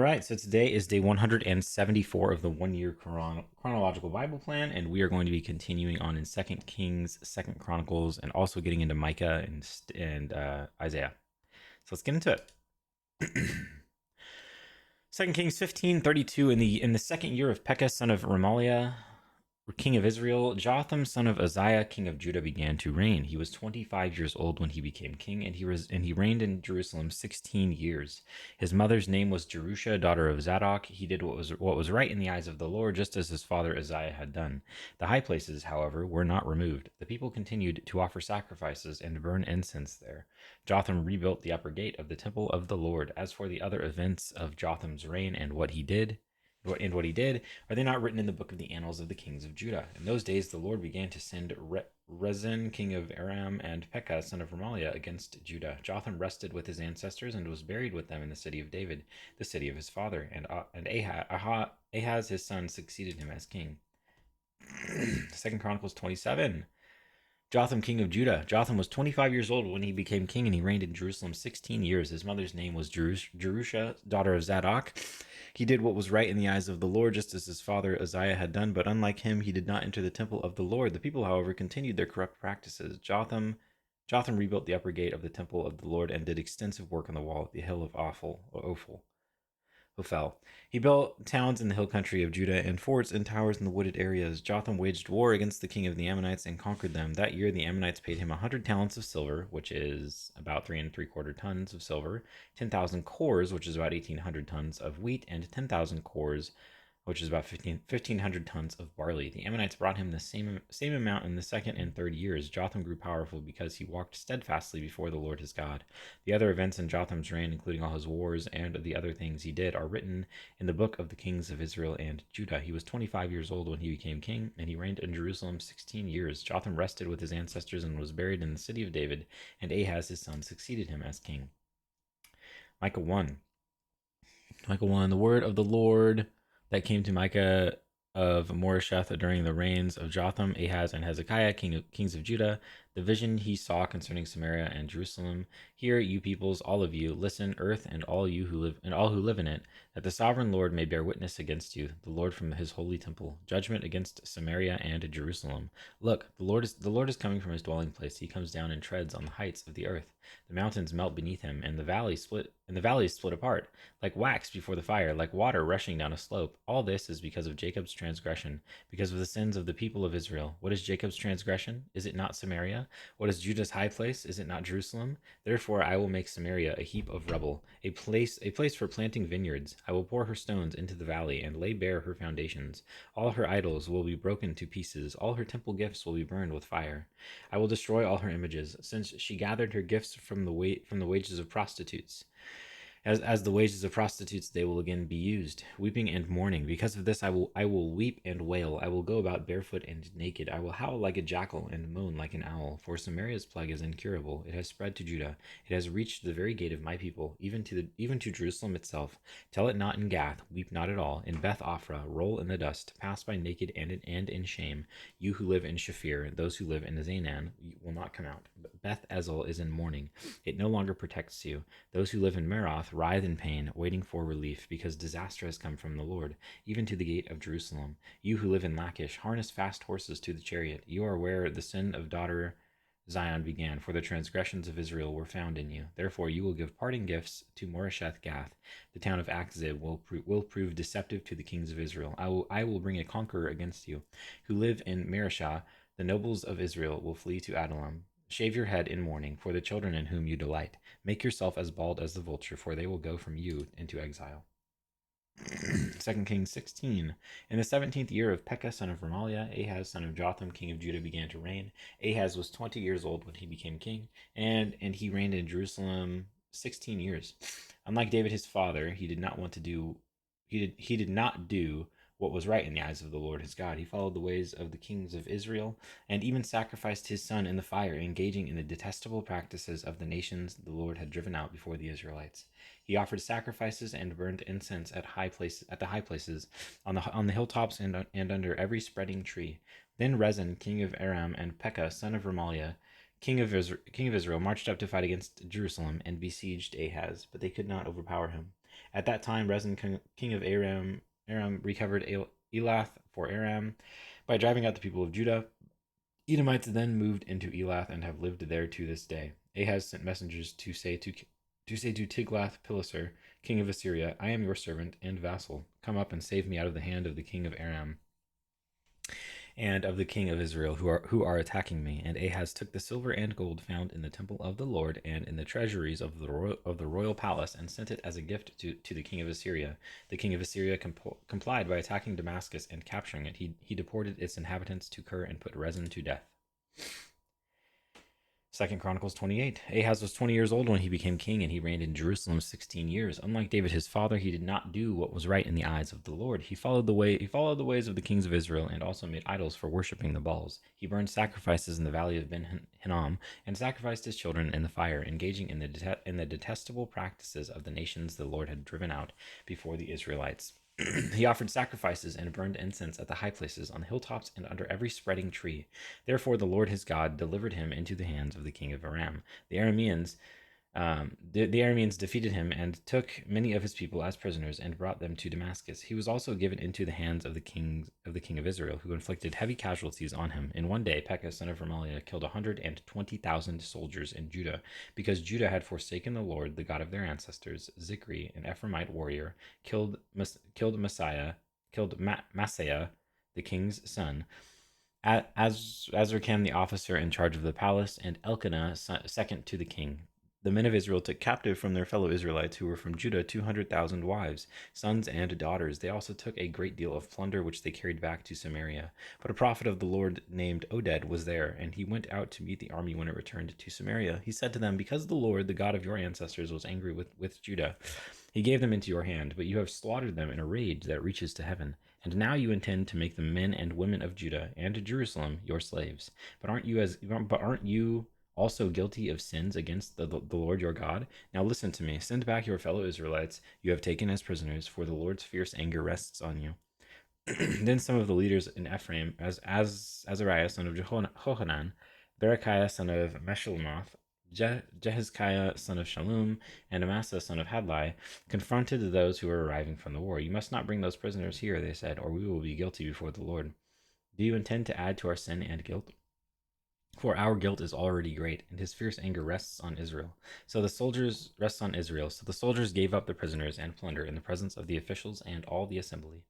right, so today is day 174 of the one-year chronological Bible plan, and we are going to be continuing on in Second Kings, Second Chronicles, and also getting into Micah and Isaiah. So let's get into it. Second Kings 15:32. In the second year of Pekah son of Remaliah, king of Israel, Jotham son of Uzziah king of Judah began to reign. He was 25 years old when he became king, and he reigned in Jerusalem 16 years. His mother's name was Jerusha, daughter of Zadok. He did what was right in the eyes of the Lord, just as his father Uzziah had done. The high places, however, were not removed. The people continued to offer sacrifices and burn incense there. Jotham rebuilt the upper gate of the temple of the Lord. As for the other events of Jotham's reign and what he did, are they not written in the book of the annals of the kings of Judah? In those days, the Lord began to send Rezin, king of Aram, and Pekah, son of Remaliah, against Judah. Jotham rested with his ancestors and was buried with them in the city of David, the city of his father. And Ahaz, his son, succeeded him as king. Second Chronicles 27. Jotham, king of Judah. Jotham was 25 years old when he became king, and he reigned in Jerusalem 16 years. His mother's name was Jerusha, daughter of Zadok. He did what was right in the eyes of the Lord, just as his father Uzziah had done, but unlike him, he did not enter the temple of the Lord. The people, however, continued their corrupt practices. Jotham rebuilt the upper gate of the temple of the Lord and did extensive work on the wall at the hill of Ophel. He built towns in the hill country of Judah and forts and towers in the wooded areas. Jotham waged war against the king of the Ammonites and conquered them. That year, the Ammonites paid him 100 talents of silver, which is about 3¾ tons of silver, 10,000 cores, which is about 1,800 tons of wheat, and 10,000 cores, which is about 1,500 tons of barley. The Ammonites brought him the same amount in the second and third years. Jotham grew powerful because he walked steadfastly before the Lord his God. The other events in Jotham's reign, including all his wars and the other things he did, are written in the book of the kings of Israel and Judah. He was 25 years old when he became king, and he reigned in Jerusalem 16 years. Jotham rested with his ancestors and was buried in the city of David, and Ahaz his son succeeded him as king. Micah 1. Micah 1. The word of the Lord that came to Micah of Moresheth during the reigns of Jotham, Ahaz, and Hezekiah, kings of Judah, the vision he saw concerning Samaria and Jerusalem. Hear, you peoples, all of you, listen, earth, and all who live in it, that the sovereign Lord may bear witness against you, the Lord from his holy temple, judgment against Samaria and Jerusalem. Look, the Lord is coming from his dwelling place. He comes down and treads on the heights of the earth. The mountains melt beneath him, and the valleys split apart, like wax before the fire, like water rushing down a slope. All this is because of Jacob's transgression, because of the sins of the people of Israel. What is Jacob's transgression? Is it not Samaria? What is Judah's high place? Is it not Jerusalem? Therefore I will make Samaria a heap of rubble, a place for planting vineyards. I will pour her stones into the valley and lay bare her foundations. All her idols will be broken to pieces. All her temple gifts will be burned with fire. I will destroy all her images, since she gathered her gifts from the wages of prostitutes. As the wages of prostitutes, they will again be used, weeping and mourning. Because of this, I will weep and wail. I will go about barefoot and naked. I will howl like a jackal and moan like an owl. For Samaria's plague is incurable. It has spread to Judah. It has reached the very gate of my people, even to Jerusalem itself. Tell it not in Gath, weep not at all. In Beth Ophrah, roll in the dust, pass by naked and in shame. You who live in Shaphir, those who live in Zaanan will not come out. But Beth Ezel is in mourning. It no longer protects you. Those who live in Meroth writhe in pain, waiting for relief, because disaster has come from the Lord, even to the gate of Jerusalem. You who live in Lachish, harness fast horses to the chariot. You are where the sin of daughter Zion began, for the transgressions of Israel were found in you. Therefore you will give parting gifts to Moresheth Gath. The town of Achzib will prove deceptive to the kings of Israel. I will bring a conqueror against you, who live in Mareshah. The nobles of Israel will flee to Adullam. Shave your head in mourning for the children in whom you delight. Make yourself as bald as the vulture, for they will go from you into exile. 2 Kings 16. In the 17th year of Pekah, son of Remaliah, Ahaz, son of Jotham, king of Judah, began to reign. Ahaz was 20 years old when he became king, and he reigned in Jerusalem 16 years. Unlike David his father, he did not do what was right in the eyes of the Lord his God. He followed the ways of the kings of Israel, and even sacrificed his son in the fire, engaging in the detestable practices of the nations the Lord had driven out before the Israelites. He offered sacrifices and burned incense at the high places, on the hilltops and under every spreading tree. Then Rezin, king of Aram, and Pekah, son of Remaliah, king of Israel, marched up to fight against Jerusalem and besieged Ahaz, but they could not overpower him. At that time, Rezin, king of Aram recovered Elath for Aram by driving out the people of Judah. Edomites then moved into Elath and have lived there to this day. Ahaz sent messengers to say to Tiglath-Pileser, king of Assyria, I am your servant and vassal. Come up and save me out of the hand of the king of Aram and of the king of Israel who are attacking me. And Ahaz took the silver and gold found in the temple of the Lord and in the treasuries of the royal palace and sent it as a gift to the king of Assyria. The king of Assyria complied by attacking Damascus and capturing it. He deported its inhabitants to Kir and put Rezin to death. 2 Chronicles 28. Ahaz was 20 years old when he became king, and he reigned in Jerusalem 16 years. Unlike David his father, he did not do what was right in the eyes of the Lord. He followed the ways of the kings of Israel, and also made idols for worshipping the Baals. He burned sacrifices in the valley of Ben Hinnom, and sacrificed his children in the fire, engaging in the detestable practices of the nations the Lord had driven out before the Israelites. He offered sacrifices and burned incense at the high places, on the hilltops, and under every spreading tree. Therefore the Lord his God delivered him into the hands of the king of Aram. The Arameans defeated him and took many of his people as prisoners and brought them to Damascus. He was also given into the hands of the king of Israel, who inflicted heavy casualties on him. In one day, Pekah, son of Remaliah, killed 120,000 soldiers in Judah, because Judah had forsaken the Lord, the God of their ancestors. Zikri, an Ephraimite warrior, killed Maaseiah, the king's son. Azrikam, the officer in charge of the palace, and Elkanah, second to the king. The men of Israel took captive from their fellow Israelites who were from Judah 200,000 wives, sons, and daughters. They also took a great deal of plunder, which they carried back to Samaria. But a prophet of the Lord named Oded was there, and he went out to meet the army when it returned to Samaria. He said to them, because the Lord, the God of your ancestors, was angry with Judah, he gave them into your hand, but you have slaughtered them in a rage that reaches to heaven. And now you intend to make the men and women of Judah and Jerusalem your slaves. But aren't you also guilty of sins against the Lord your God? Now listen to me. Send back your fellow Israelites you have taken as prisoners, for the Lord's fierce anger rests on you. Then some of the leaders in Ephraim, as Azariah son of Johanan, Berechiah son of Meshillemoth, Jehezkiah son of Shallum, and Amasa son of Hadlai, confronted those who were arriving from the war. You must not bring those prisoners here, they said, or we will be guilty before the Lord. Do you intend to add to our sin and guilt? For our guilt is already great, and his fierce anger rests on Israel. So the soldiers gave up the prisoners and plunder in the presence of the officials and all the assembly.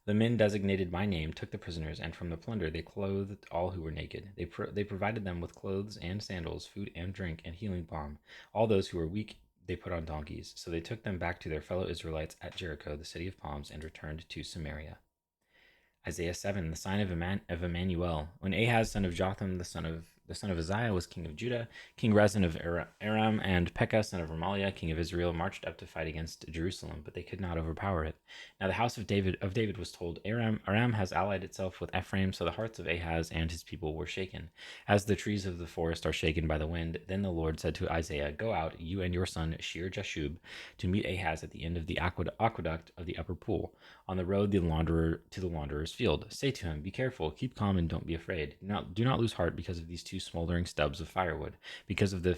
The men designated by name took the prisoners, and from the plunder they clothed all who were naked. They provided them with clothes and sandals, food and drink, and healing balm. All those who were weak they put on donkeys. So they took them back to their fellow Israelites at Jericho, the city of palms, and returned to Samaria. Isaiah 7, the sign of Emmanuel. When Ahaz, son of Jotham, the son of Uzziah, was king of Judah, King Rezin of Aram, and Pekah, son of Remaliah, king of Israel, marched up to fight against Jerusalem, but they could not overpower it. Now the house of David was told, Aram has allied itself with Ephraim, so the hearts of Ahaz and his people were shaken, as the trees of the forest are shaken by the wind. Then the Lord said to Isaiah, go out, you and your son Shear-Jashub, to meet Ahaz at the end of the aqueduct of the upper pool, on the road to the launderer's field. Say to him, be careful, keep calm, and don't be afraid. Do not lose heart because of these two smoldering stubs of firewood, because of the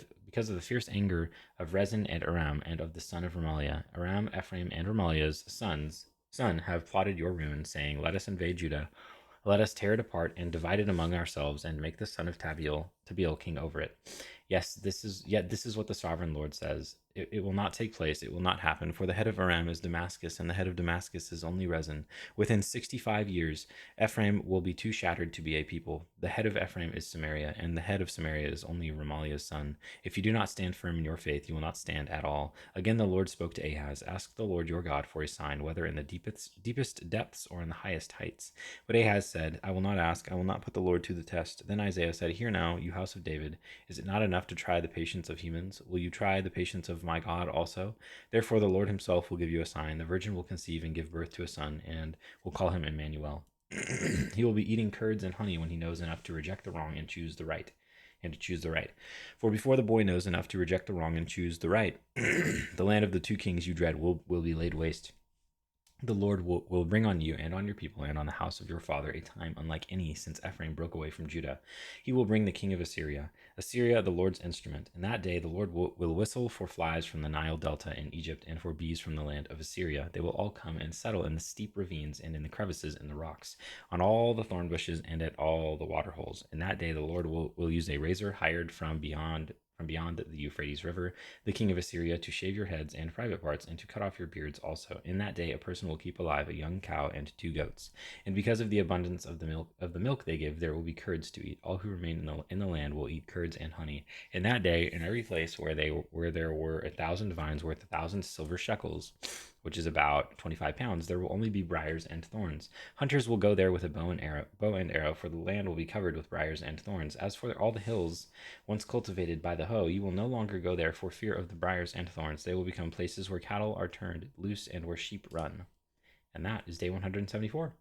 fierce anger of Rezin and Aram, and of the son of Remaliah. Aram, Ephraim, and Remaliah's son have plotted your ruin, saying, let us invade Judah. Let us tear it apart and divide it among ourselves, and make the son of Tabeel king over it. Yet this is what the sovereign Lord says. It will not take place, it will not happen, for the head of Aram is Damascus, and the head of Damascus is only Rezin. Within 65 years, Ephraim will be too shattered to be a people. The head of Ephraim is Samaria, and the head of Samaria is only Remaliah's son. If you do not stand firm in your faith, you will not stand at all. Again the Lord spoke to Ahaz, ask the Lord your God for a sign, whether in the deepest depths or in the highest heights. But Ahaz said, I will not ask, I will not put the Lord to the test. Then Isaiah said, hear now, you house of David, is it not enough to try the patience of humans? Will you try the patience of my God also? Therefore the Lord himself will give you a sign. The virgin will conceive and give birth to a son, and will call him Emmanuel. He will be eating curds and honey when he knows enough to reject the wrong and choose the right. For before the boy knows enough to reject the wrong and choose the right, the land of the two kings you dread will be laid waste. The Lord will bring on you and on your people and on the house of your father a time unlike any since Ephraim broke away from Judah. He will bring the king of Assyria, Assyria, the Lord's instrument. In that day, the Lord will whistle for flies from the Nile Delta in Egypt and for bees from the land of Assyria. They will all come and settle in the steep ravines and in the crevices in the rocks, on all the thorn bushes and at all the water holes. In that day, the Lord will use a razor hired from beyond the Euphrates River, the king of Assyria, to shave your heads and private parts, and to cut off your beards also. In that day, a person will keep alive a young cow and 2 goats, and because of the abundance of the milk they give, there will be curds to eat. All who remain in the land will eat curds and honey. In that day, in every place where there were 1,000 vines worth 1,000 silver shekels, which is about 25 pounds, there will only be briars and thorns. Hunters will go there with a bow and arrow, for the land will be covered with briars and thorns. As for all the hills once cultivated by the hoe, you will no longer go there for fear of the briars and thorns. They will become places where cattle are turned loose and where sheep run. And that is day 174.